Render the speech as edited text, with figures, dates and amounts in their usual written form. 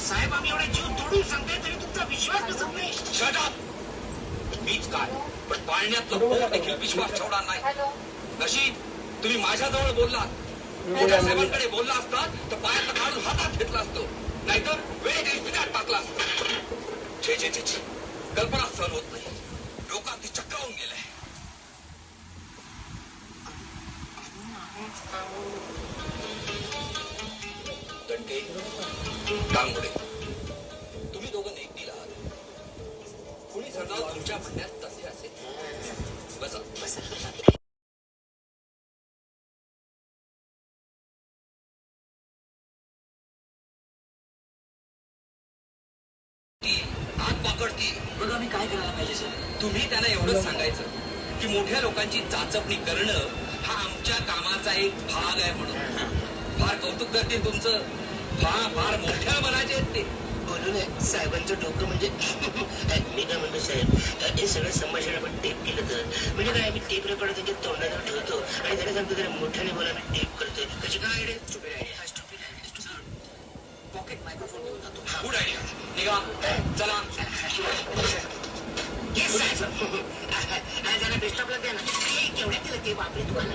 साहेब आम्ही एवढा जीव तोडून सांगताय तरी तुमचा विश्वास बसत नाही. Shut up. मीच काय पण पाळण्यातलं पोर देखील विश्वास ठेवणार नाही. नशीब तुम्ही माझ्याजवळ बोललात. मोठ्या साहेबांकडे बोलला असतात तर पायातलं काढून हातात घेतला असतो, नाहीतर वेळेत इस्पितळात टाकला असतो. छे छे छे छे, कल्पना सहन होत नाही. लोकांनी चक्रावून गेलंय. दंडे, डांगोडे, तुम्ही दोघं नेकतील आहात. कुणी सांगा तुमच्या म्हणण्यात तसे असेल. बसा बसा. हात पकडतील. मग आम्ही काय करायला पाहिजे सर? तुम्ही त्यांना एवढंच सांगायचं की मोठ्या लोकांची चाचपणी करणं हा आमच्या कामाचा एक भाग आहे म्हणून. फार कौतुक करतील तुमचं. फार मोठ्या मनाचे आहेत ते. बोलू नये साहेबांचं डोकं म्हणजे मी काय म्हणतो साहेब, हे सगळं संभाषण आपण टेप केलं तर म्हणजे काय, आम्ही टेप रेकॉर्ड त्याच्या तोंडावर ठेवतो आणि त्याला सांगतो जरा मोठ्याने बोला, आम्ही टेप करतोय. कशी काय आयडिया? Stupid idea. हा स्टुपिड आयडिया. पॉकेट मायक्रोफोन घेऊन जातो. Good idea. निघा चला. जरा बेस्ट ऑफ लक द्या ना. केवढ्या केलं ते बापरे तुम्हाला.